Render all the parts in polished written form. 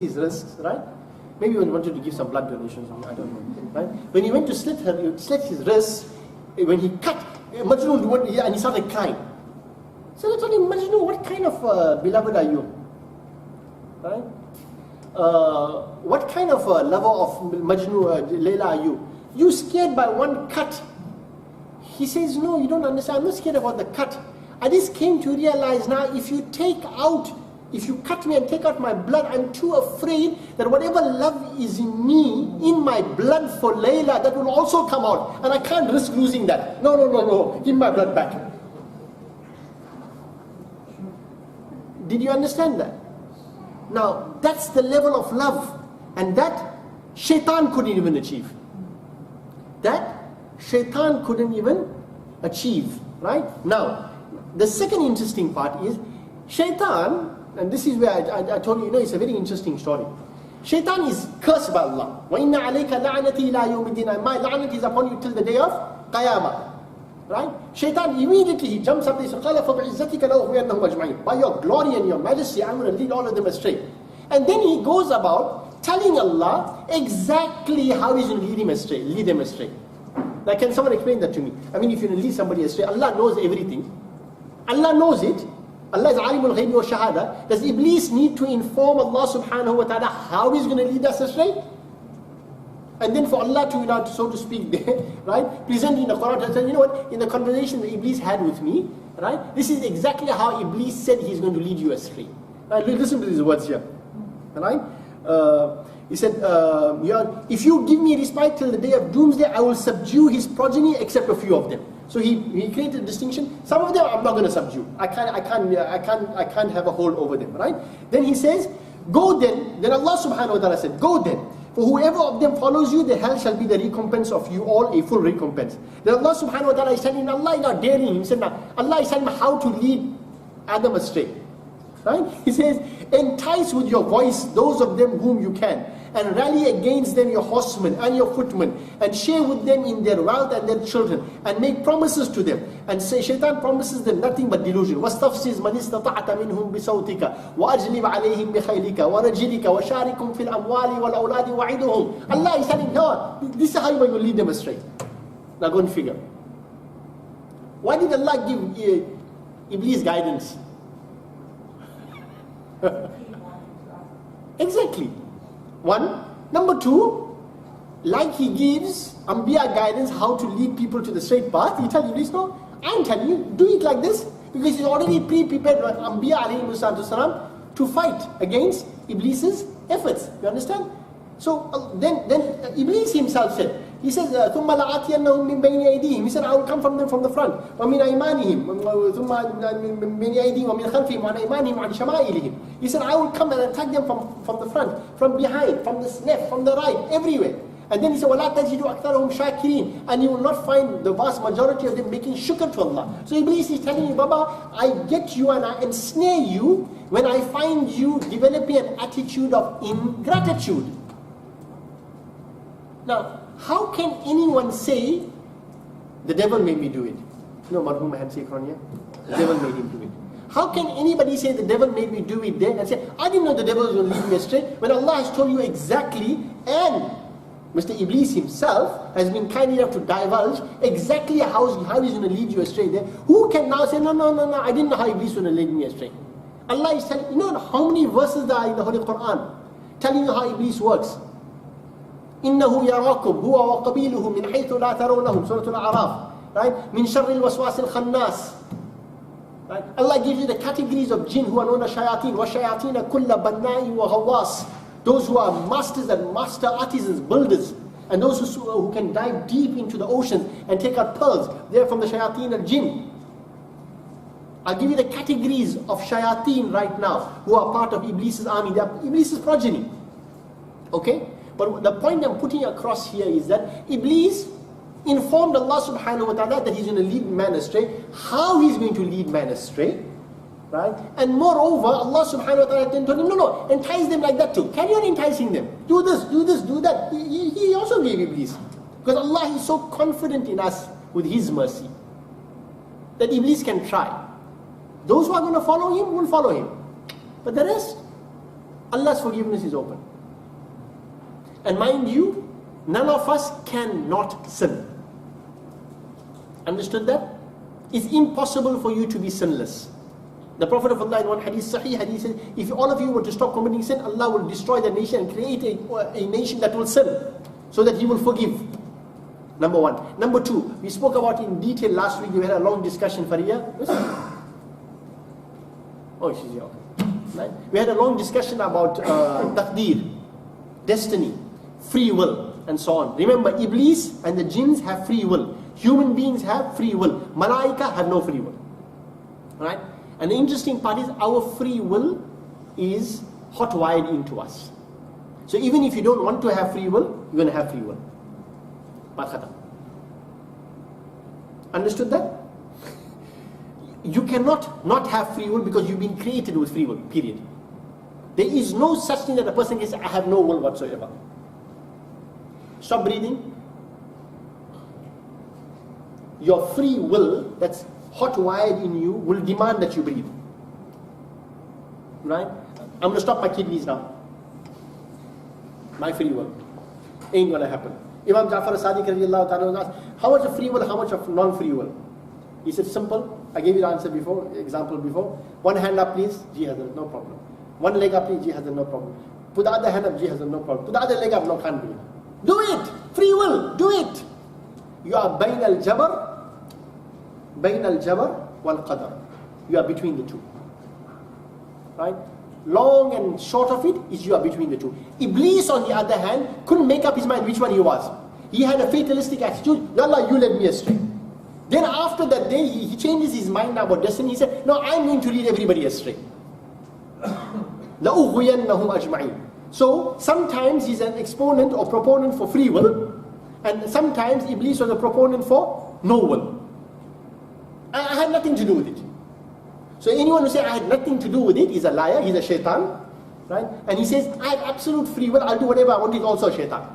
his wrists, right? Maybe when he wanted to give some blood donations, I don't know, right? When he went to slit his wrists, when he cut, Majnun went, and he started crying. So I told him, Majnun, what kind of beloved are you? Right? What kind of lover of Majnun, Layla are you? You scared by one cut? He says, no, you don't understand. I'm not scared about the cut. I just came to realize now, if you cut me and take out my blood, I'm too afraid that whatever love is in me, in my blood for Layla, that will also come out. And I can't risk losing that. No. Give my blood back. Did you understand that? Now, that's the level of love. And that Shaitan couldn't even achieve. That Shaitan couldn't even achieve. Right? Now, the second interesting part is Shaitan. And this is where I told you, it's a very interesting story. Shaitan is cursed by Allah. وَإِنَّ عَلَيْكَ لَعْنَتِي لَا يَوْمِ الدِّينِ, and my la'nat is upon you till the day of Qiyamah. Right? Shaitan immediately, he jumps up and says, قَالَ فَبِعِزَّتِكَ لَأُغْوِيَنَّهُمْ أَجْمَعِينَ, by your glory and your majesty, I'm going to lead all of them astray. And then he goes about telling Allah exactly how he's going to lead them astray. Now, can someone explain that to me? I mean, if you're going to lead somebody astray, Allah knows everything. Allah knows it. Allah is alimul ghaybi wa shahada. Does Iblis need to inform Allah subhanahu wa ta'ala how he's going to lead us astray? And then for Allah to, so to speak, right, present in the Quran and say, you know what, in the conversation that Iblis had with me, right, this is exactly how Iblis said he's going to lead you astray. Right, listen to these words here. Right? He said, if you give me respite till the day of doomsday, I will subdue his progeny except a few of them. So he created a distinction. Some of them I'm not going to subdue. I can't have a hold over them, right? Then he says, go then. Then Allah subhanahu wa ta'ala said, go then. For whoever of them follows you, the hell shall be the recompense of you all, a full recompense. Then Allah subhanahu wa ta'ala is telling him, Allah is not daring him. He said, Allah is telling him how to lead Adam astray. Right? He says, entice with your voice those of them whom you can, and rally against them your horsemen and your footmen, and share with them in their wealth and their children, and make promises to them. And say, Shaitan promises them nothing but delusion. وَاسْتَفْسِزْ مَنِ اسْتَطَعْتَ مِنْهُمْ بِصَوْتِكَ وَأَجْلِبْ عَلَيْهِمْ بِخَيْلِكَ وَرَجِلِكَ وَشَارِكُمْ فِي الْأَمْوَالِ وَالْأَوْلَادِ وَعِدُهُمْ. Allah is telling, no, this is how you will lead them astray. Now go and figure. Why did Allah give Iblis guidance? Exactly. One. Number two, like he gives Anbiya guidance how to lead people to the straight path, he tells Iblis, no, I'm telling you, do it like this, because he's already pre-prepared Anbiya alayhi salam to fight against Iblis's efforts. You understand? So then Iblis himself said, he says, ثُمَّ لَآتِيَنَّهُمْ مِنْ بَيْنِ أَيْدِيهِمْ. He said, I will come from them from the front. وَمِنْ أَيْمَانِهِمْ ثُمَّ مِنْ بَيْنِ أَيْدِيهِمْ وَمِنْ خَلْفِهِمْ وَعَنْ أَيْمَانِهِمْ وَعَنْ شَمَائِلِهِمْ. He said, I will come and attack them from the front, from behind, from the left, from the right, everywhere. And then he said, وَلَا تَجِدُ أَكْثَرَهُمْ شَاكِرِينَ. And you will not find the vast majority of them making shukr to Allah. So Iblis is telling you, Baba, I get you and I ensnare you when I find you developing an attitude of ingratitude. Now, how can anyone say, the devil made me do it? You know, Marhum had said here, the devil made him do it. How can anybody say the devil made me do it there and say, I didn't know the devil was going to lead me astray, when Allah has told you exactly, and Mr. Iblis himself has been kind enough to divulge exactly how he's going to lead you astray there. Who can now say, no, I didn't know how Iblis was going to lead me astray? Allah is telling, you know how many verses there are in the Holy Quran telling you how Iblis works? إِنَّهُ يَرَاكُمْ هُوَ وَقَبِيلُهُ مِنْ حَيْثُ لَا تَرَوْنَهُمْ Surah Al Kahf. Right? مِنْ شَرِّ الْوَسْوَاسِ الْخَنَّاسِ. Right? Allah gives you the categories of jinn who are known as shayateen. وَشَيَاطِينَ كُلَّ بَنَّاءٍ وَغَوَّاسٍ. Those who are masters and master artisans, builders. And those who can dive deep into the oceans and take out pearls. They are from the shayateen al jinn. I'll give you the categories of shayateen right now who are part of Iblis's army. They are Iblis's progeny. Okay? But the point I'm putting across here is that Iblis informed Allah subhanahu wa ta'ala that he's going to lead man astray, how he's going to lead man astray, right? And moreover, Allah subhanahu wa ta'ala then told him, no, entice them like that too. Carry on enticing them. Do this, do that. He also gave Iblis. Because Allah is so confident in us with His mercy that Iblis can try. Those who are going to follow him will follow him. But the rest, Allah's forgiveness is open. And mind you, none of us cannot sin. Understood that? It's impossible for you to be sinless. The Prophet of Allah in one hadith, Sahih hadith, said, if all of you were to stop committing sin, Allah will destroy the nation and create a nation that will sin, so that He will forgive. Number one. Number two, we spoke about in detail last week. We had a long discussion, Faria. Oh, she's here. Right? We had a long discussion about taqdeer, destiny, free will, and so on. Remember, Iblis and the jinns have free will. Human beings have free will. Malaika have no free will. Right? And the interesting part is our free will is hot-wired into us. So even if you don't want to have free will, you're going to have free will. Understood that? You cannot not have free will because you've been created with free will, period. There is no such thing that a person can say, I have no will whatsoever. Stop breathing. Your free will, that's hot-wired in you, will demand that you breathe. Right? I'm going to stop my kidneys now. My free will. Ain't going to happen. Imam Ja'far as-Sadiq radiallahu ta'ala was asked, how much of free will, how much of non-free will? He said, simple. I gave you the answer before, example before. One hand up please, Ji Hazrat, no problem. One leg up please, Ji Hazrat, no problem. Put the other hand up, Ji Hazrat, no problem. Put the other leg up, no, can't do it. Do it! Free will, do it! You are bayn al-jabar wal-qadar. You are between the two. Right? Long and short of it is you are between the two. Iblis, on the other hand, couldn't make up his mind which one he was. He had a fatalistic attitude. Ya Allah, you led me astray. Then after that day, he changes his mind now about destiny. He said, no, I'm going to lead everybody astray. لَأُغْوِيَنَّهُمْ أَجْمَعِينَ. So sometimes he's an exponent or proponent for free will, and sometimes Iblis was a proponent for no will. I had nothing to do with it. So anyone who says I had nothing to do with it is a liar, he's a shaitan, right? And he says, I have absolute free will, I'll do whatever I want, is also a shaitan.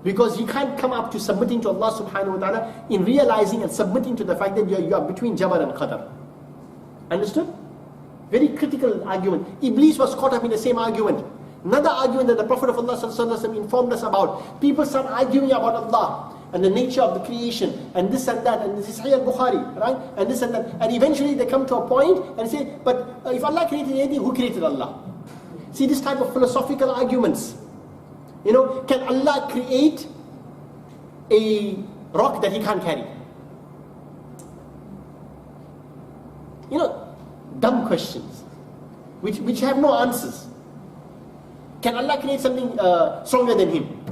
Because he can't come up to submitting to Allah subhanahu wa ta'ala in realizing and submitting to the fact that you are between Jabar and Qadar. Understood? Very critical argument. Iblis was caught up in the same argument. Another argument that the Prophet of Allah sallallahu alaihi wasallam informed us about. People start arguing about Allah and the nature of the creation, and this and that, and this is Sahih al-Bukhari, right? And this and that. And eventually they come to a point and say, but if Allah created anything, who created Allah? See this type of philosophical arguments. You know, can Allah create a rock that He can't carry? You know, dumb questions, which have no answers. Can Allah create something stronger than Him?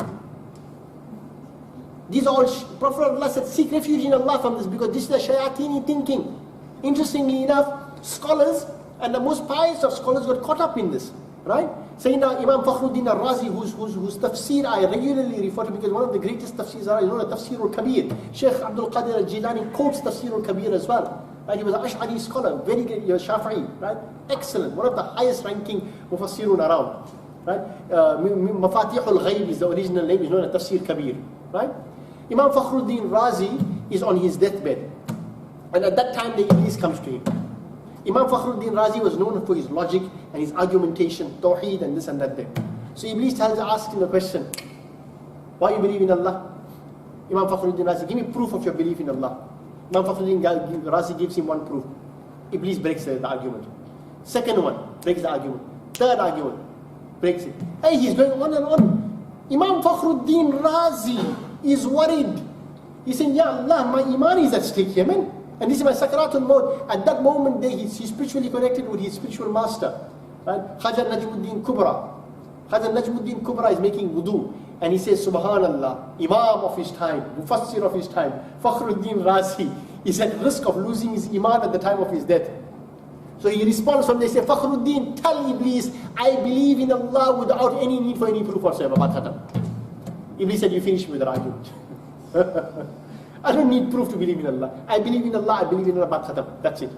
These are all, Prophet of Allah said, seek refuge in Allah from this, because this is the Shayatini thinking. Interestingly enough, scholars, and the most pious of scholars, got caught up in this, right? Sayyidina Imam Fakhruddin al-Razi, whose tafsir I regularly refer to, because one of the greatest tafsirs are, you know, the Tafseer al-Kabir. Sheikh Abdul Qadir al-Jilani quotes Tafseer al-Kabir as well. Right? He was an Ash'ari scholar, very great, Shafi'i, right? Excellent, one of the highest ranking mufassirun around. Right? Mafatih al-Ghayb is the original name, is known as Tafseer Kabir. Right? Imam Fakhruddin Razi is on his deathbed, and at that time the Iblis comes to him. Imam Fakhruddin Razi was known for his logic and his argumentation, Tawheed and this and that there. So Iblis asks him a question, why you believe in Allah? Imam Fakhruddin Razi, give me proof of your belief in Allah. Imam Fakhruddin Razi gives him one proof. Iblis breaks the argument. Second one, breaks the argument. Third argument, breaks it. Hey, he's going on and on. Imam Fakhruddin Razi is worried. He's saying, Ya Allah, my iman is at stake here, man. And this is my sakaratul maut. At that moment there, he's spiritually connected with his spiritual master. Right? Khaja Najmuddin Kubra. Khaja Najmuddin Kubra is making wudu. And he says, Subhanallah, Imam of his time, Mufassir of his time, Fakhruddin Razi is at risk of losing his iman at the time of his death. So he responds from there, he says, Fakhruddin, tell Iblis, I believe in Allah without any need for any proof whatsoever. Iblis said, you finish with the argument. I don't need proof to believe in Allah. I believe in Allah, I believe in Allah, that's it.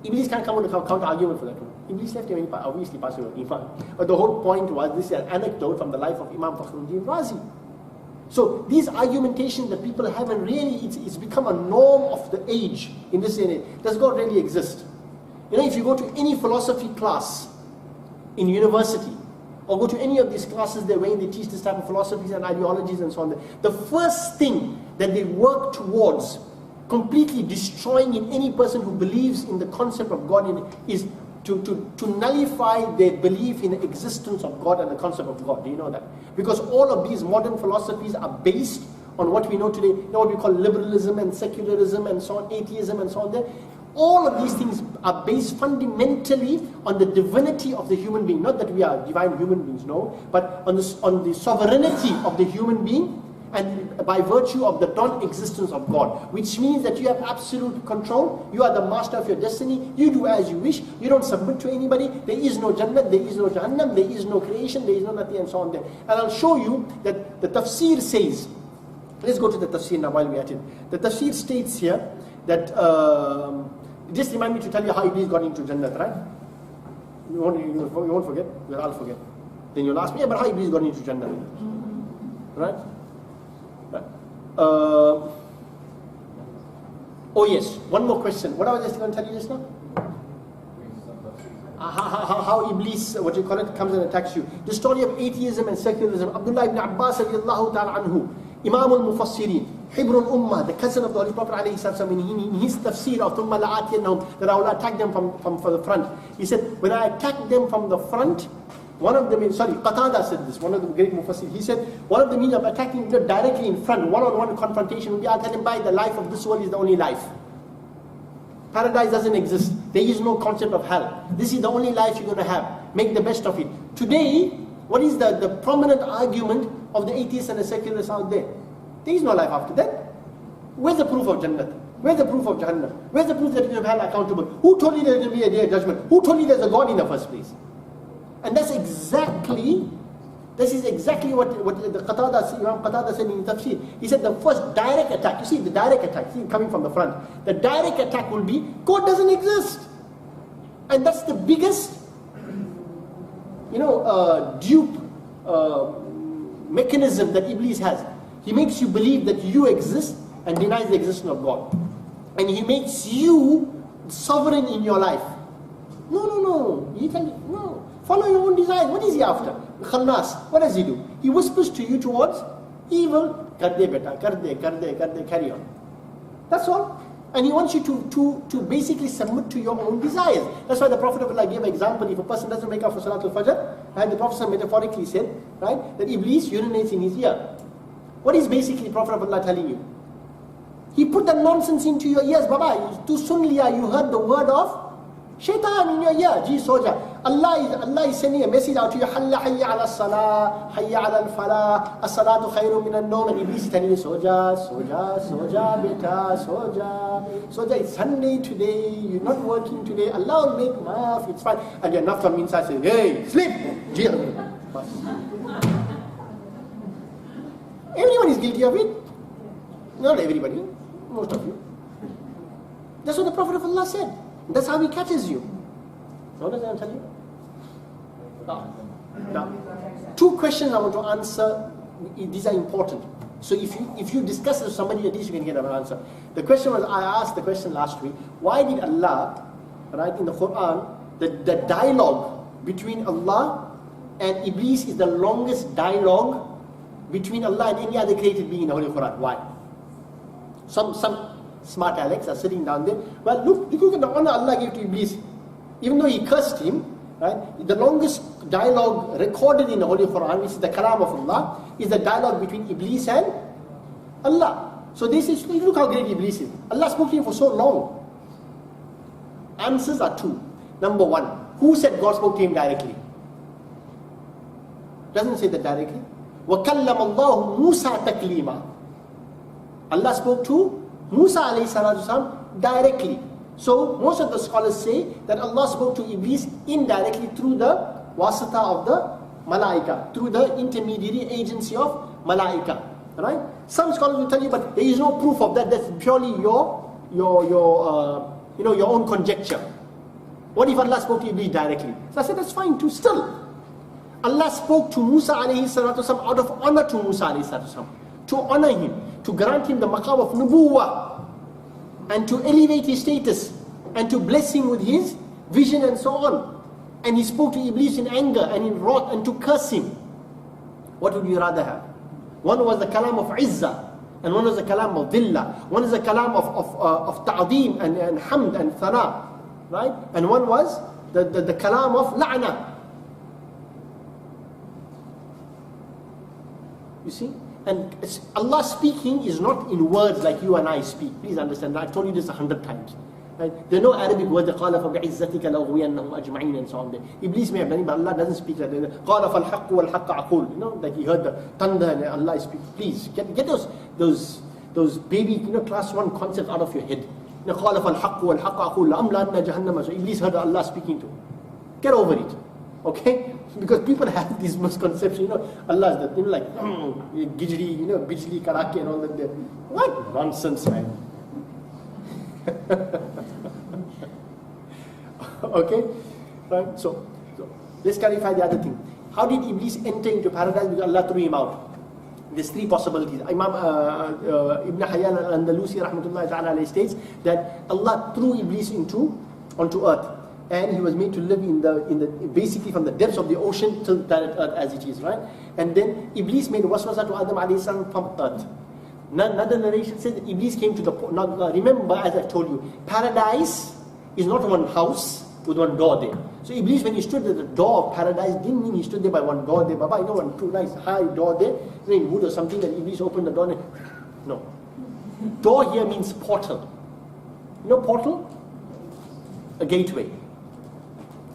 Iblis can't come with a counter argument for that one. Iblis left him, obviously passed away Iman. But the whole point was, this is an anecdote from the life of Imam Fakhruddin Razi. So these argumentations that people have, and really it's become a norm of the age in this age. Does God really exist? You know, if you go to any philosophy class, in university, or go to any of these classes there where they teach this type of philosophies and ideologies and so on, the first thing that they work towards completely destroying in any person who believes in the concept of God is to nullify their belief in the existence of God and the concept of God. Do you know that? Because all of these modern philosophies are based on what we know today, you know what we call liberalism and secularism and so on, atheism and so on there. All of these things are based fundamentally on the divinity of the human being. Not that we are divine human beings, no, but on the sovereignty of the human being, and by virtue of the non-existence of God, which means that you have absolute control, you are the master of your destiny, you do as you wish, you don't submit to anybody, there is no Jannah, there is no Jahannam, there is no creation, there is no nothing and so on there. And I'll show you that the Tafseer says, let's go to the Tafseer now while we're at it. The Tafseer states here that, just remind me to tell you how Iblis got into Jannah, right? You won't forget? Well, I'll forget. Then you'll ask me, yeah, but how Iblis got into Jannah? Right? Oh yes, one more question. What I was just going to tell you just now? How Iblis, what you call it, comes and attacks you. The story of atheism and secularism. Abdullah ibn Abbas radiallahu ta'ala anhu, Imam al-Mufassirin, Hibr al-Ummah, the cousin of the Holy Prophet alayhi sallam, in his tafsir of ثُمَّ لَآتِيَنَّهُمْ, that I will attack them from the front. He said, when I attack them from the front, one of them, Qatada said this, one of the great Mufassir, he said, one of the means of attacking them directly in front, one-on-one confrontation would be, I'll tell him, by the life of this world is the only life. Paradise doesn't exist. There is no concept of hell. This is the only life you're going to have. Make the best of it. Today, what is the prominent argument of the atheists and the secularists out there? There is no life after that. Where's the proof of Jannah? Where's the proof of Jahannam? Where's the proof that you have hell accountable? Who told you there will be a day of judgment? Who told you there's a God in the first place? And this is exactly what the Imam Qatada said in Tafseer. He said the first direct attack, you see the direct attack, see coming from the front, the direct attack will be, God doesn't exist. And that's the biggest, dupe mechanism that Iblis has. He makes you believe that you exist and denies the existence of God. And he makes you sovereign in your life. No. He tell you, no. Follow your own desires. What is he after? Khannas. What does he do? He whispers to you towards evil. Kar de beta, kar de, carry on. That's all. And he wants you to basically submit to your own desires. That's why the Prophet of Allah gave an example. If a person doesn't make up for Salatul Fajr, and the Prophet metaphorically said, right, that Iblis urinates in his ear. What is basically Prophet of Allah telling you? He put the nonsense into your ears. Baba, tu sun liya, you heard the word of Shaitan in your ear. Ji soja. Allah is sending a message out to you. Hayya ala salah, hayya ala al-falah, as-salatu khayrun min an-nawm. And Iblis is telling you, soja, beta, soja. It's Sunday today. You're not working today. Allah will make maaf. It's fine. And your nafs from inside says, hey, sleep. Everyone is guilty of it. Not everybody. Most of you. That's what the Prophet of Allah said. That's how he catches you. What does that tell you? Now, two questions I want to answer. These are important. So if you discuss it with somebody, at least you can get an answer. The question was, I asked the question last week, why did Allah, right, in the Quran, the dialogue between Allah and Iblis is the longest dialogue between Allah and any other created being in the Holy Quran? Why? Some smart Alex are sitting down there. Well, look at the honor Allah gave to Iblis. Even though he cursed him, right? The longest dialogue recorded in the Holy Quran, which is the Kalam of Allah, is the dialogue between Iblis and Allah. So they say, look how great Iblis is. Allah spoke to him for so long. Answers are two. Number one, who said God spoke to him directly? Doesn't say that directly. وَكَلَّمَ اللَّهُ مُوسَى تَكْلِيمًا. Allah spoke to Musa alayhi salatu wasalam directly. So most of the scholars say that Allah spoke to Iblis indirectly through the wasita of the malaika, through the intermediary agency of malaika. Right? Some scholars will tell you, but there is no proof of that. That's purely your own conjecture. What if Allah spoke to Iblis directly? So I said that's fine too. Still, Allah spoke to Musa alayhi salatu wasalam out of honor to Musa alayhi salatu wasalam, to honor him, to grant him the maqam of nubuwwah, and to elevate his status, and to bless him with his vision and so on. and he spoke to Iblis in anger and in wrath and to curse him, what would you rather have? One was the kalam of izzah, and one was the kalam of dhillah. One is the kalam of ta'deem and hamd and thana, right? And one was the kalam of la'na. You see? And Allah speaking is not in words like you and I speak. Please understand that. I've told you this 100 times. Right? There are no Arabic words. قَالَ فَبِعِزَّتِكَ لَأُغْوِيَنَّهُمْ أَجْمَعِينَ and so on. Iblis may have done it, but Allah doesn't speak like that. قَالَ فَالْحَقُّ وَالْحَقَّ أَقُولُ. You know, like he heard the thunder and Allah is speaking. Please, get those baby, class 1 concepts out of your head. قَالَ فَالْحَقُّ وَالْحَقَّ أَقُولُ لَأَمْلَأَنَّ جَهَنَّمَ. So Iblis heard Allah speaking to him. Get over it. Okay? Because people have these misconceptions, Allah is the, like, gijri, bijli, karake and all that. What nonsense, man. Okay? Right? So, let's clarify the other thing. How did Iblis enter into paradise? Because Allah threw him out. There's 3 possibilities. Imam Ibn Hayyan al-Andalusi rahmatullahi ta'ala states that Allah threw Iblis onto earth. And he was made to live in the basically from the depths of the ocean till planet Earth as it is, right? And then Iblis made waswasa to Adam alayhi salam from earth. Another narration says that Iblis came to the... Now, remember, as I told you, paradise is not one house with one door there. So Iblis, when he stood at the door of paradise, didn't mean he stood there by one door there. Baba, one too nice high door there, in wood or something, and Iblis opened the door and... No. Door here means portal. Portal? A gateway.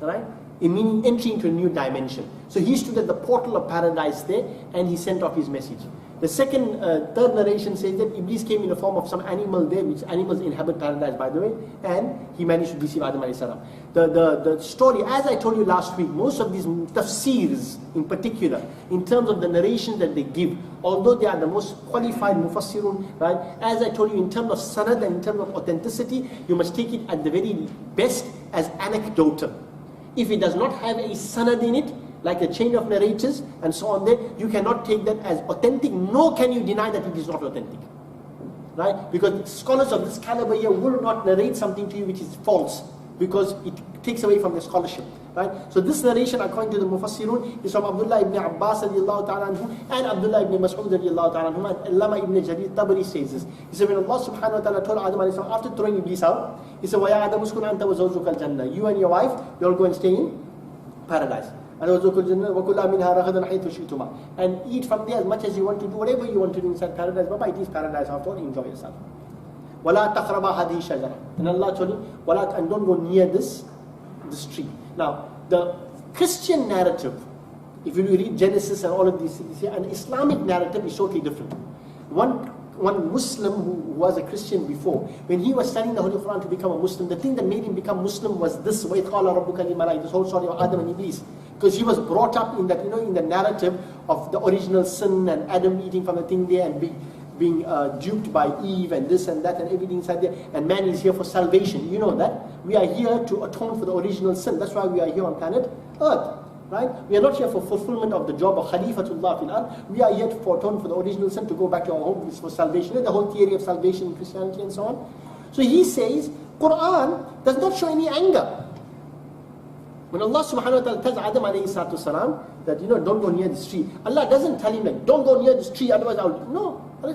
Right? It meaning entry into a new dimension. So he stood at the portal of paradise there and he sent off his message. The third narration says that Iblis came in the form of some animal there, which animals inhabit paradise, by the way, and he managed to deceive Adam alayhi salam. The story, as I told you last week, most of these tafseers in particular, in terms of the narration that they give, although they are the most qualified mufassirun, right? As I told you, in terms of sanad and in terms of authenticity, you must take it at the very best as anecdotal. If it does not have a sanad in it, like a chain of narrators and so on there, you cannot take that as authentic, nor can you deny that it is not authentic. Right? Because scholars of this caliber here will not narrate something to you which is false, because it takes away from the scholarship. Right? So this narration, according to the Mufassirun, is from Abdullah ibn Abbas radiallahu ta'ala anhu and Abdullah ibn Mas'ud radiallahu ta'ala anhu, and Allama ibn Jarir Tabari says this. He said, when Allah subhanahu wa ta'ala told Adam alayhi salam, after throwing Iblis out, he said, وَيَا عَدَمُ اسْكُنْ أَنْتَ وَزَوْجُكَ الْجَنَّةِ. You and your wife, you all go and stay in paradise. And eat from there as much as you want to do, whatever you want to do inside paradise. Baba, it is paradise after all, enjoy yourself. وَلَا تَقْرَبَا هَذِهِ شَجَرَةً. And Allah told him, and don't go near this tree. Now, the Christian narrative, if you read Genesis and all of these things here, an Islamic narrative is totally different. One Muslim who was a Christian before, when he was studying the Holy Quran to become a Muslim, the thing that made him become Muslim was this, وَإِذْ قَالَ رَبُّكَ لِلْمَلَائِكَةِ, this whole story of Adam and Iblis. Because he was brought up in that, in the narrative of the original sin and Adam eating from the thing there and being duped by Eve and this and that and everything inside there. And man is here for salvation. You know that. We are here to atone for the original sin. That's why we are here on planet Earth. Right? We are not here for fulfillment of the job of Khalifatullah fil Ard. We are here to atone for the original sin, to go back to our home. This is for salvation. The whole theory of salvation in Christianity and so on. So he says, Quran does not show any anger. When Allah subhanahu wa ta'ala tells Adam alayhi salatu salam that, don't go near this tree, Allah doesn't tell him like, don't go near this tree, otherwise I'll... No. Eat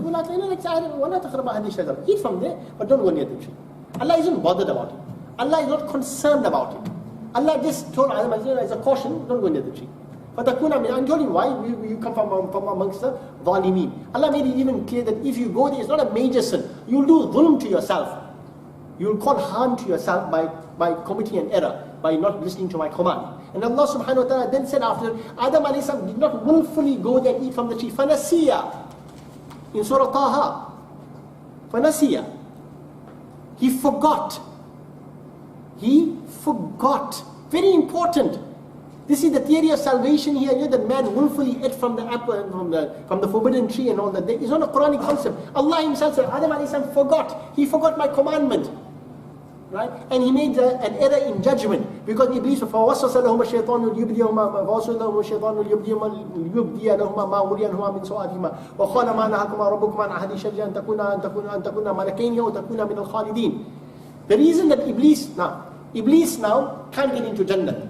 from there, but don't go near the tree. Allah isn't bothered about it. Allah is not concerned about it. Allah just told Adam as a caution, don't go near the tree. And told him, why? You come from amongst the zalimeen. Allah made it even clear that if you go there, it's not a major sin. You'll do dhulm to yourself. You'll cause harm to yourself by committing an error, by not listening to my command. And Allah subhanahu wa ta'ala then said after, Adam alayhi salam did not willfully go there and eat from the tree. Fanasiya. In Surah Taha. Fanasiya. He forgot. He forgot. Very important. This is the theory of salvation here. That man willfully ate from the apple, from the forbidden tree and all that. It's not a Quranic concept. Allah himself said, Adam alayhi salam forgot. He forgot my commandment. Right? And he made an error in judgment. Because Iblis, فَوَسْوَسَ لَهُمَ الشَّيْطَانُ لِيُبْدِيَ لَهُمَا مَا وُرِيَ عَنْهُمَا مِنْ سَوْآتِهِمَا وَقَالَ مَا نَهَاكُمَا رَبُّكُمَا عَنْ أَحَدِ الشَّجَرِ أَنْ تَكُونَا مَلَكَيْنِ أَوْ تَكُونَا مِنَ الْخَالِدِينَ. The reason that Iblis now can't get into Jannah.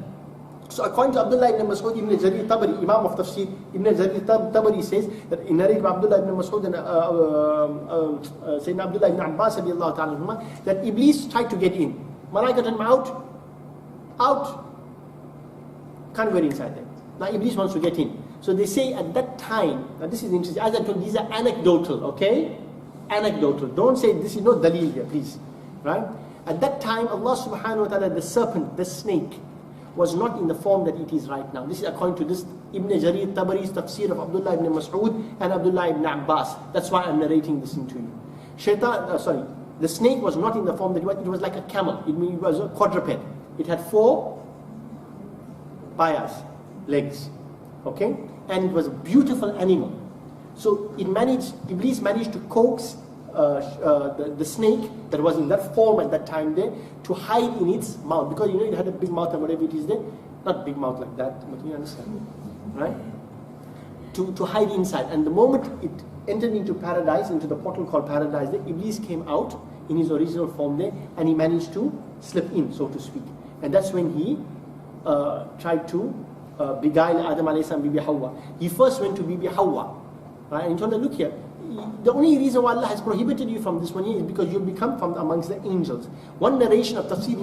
So according to Abdullah ibn Mas'ud, Ibn Jarir Tabari, Imam of Tafseer, Ibn Jarir Tabari says that in narrated by Abdullah ibn Mas'ud and Sayyidina Abdullah ibn Abbas that Iblis tried to get in. Malaika told him out, can't go inside there. Now Iblis wants to get in. So they say at that time, now this is interesting, as I told you, these are anecdotal, okay? Anecdotal. Don't say this is no dalil here, please. Right? At that time, Allah subhanahu wa ta'ala, the serpent, the snake, was not in the form that it is right now. This is according to this Ibn Jarir Tabari's tafsir of Abdullah ibn Mas'ud and Abdullah ibn Abbas. That's why I'm narrating this into you. The snake was not in the form that it was like a camel. It was a quadruped. It had 4 payas, legs. Okay? And it was a beautiful animal. So Iblis managed to coax the snake that was in that form at that time there to hide in its mouth, because you know it had a big mouth and whatever it is there, not big mouth like that, but you understand, right? To hide inside. And the moment it entered into paradise, into the portal called paradise there, Iblis came out in his original form there, and he managed to slip in, so to speak. And that's when he tried to beguile Adam alayhi salam, Bibi Hawa. He first went to Bibi Hawa, right? And he told her, look here, the only reason why Allah has prohibited you from this one here is because you'll become from amongst the angels. One narration of Tafseer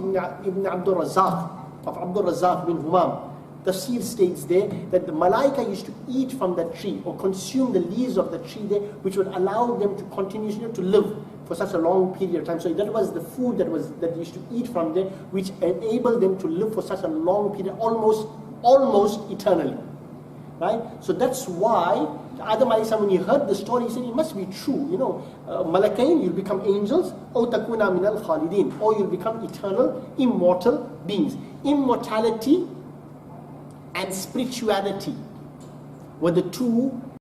Ibn Abdul Razzaq, of Abdul Razzaq bin Humam, Tafseer states there that the Malaika used to eat from that tree or consume the leaves of the tree there, which would allow them to continue to live for such a long period of time. So that was the food that they used to eat from there, which enabled them to live for such a long period, almost eternally. Right? So that's why Adam alayhi salam, when he heard the story, he said it must be true. You know, Malakain, you'll become angels, or takuna minal khalidin, or you'll become eternal, immortal beings. Immortality and spirituality were the two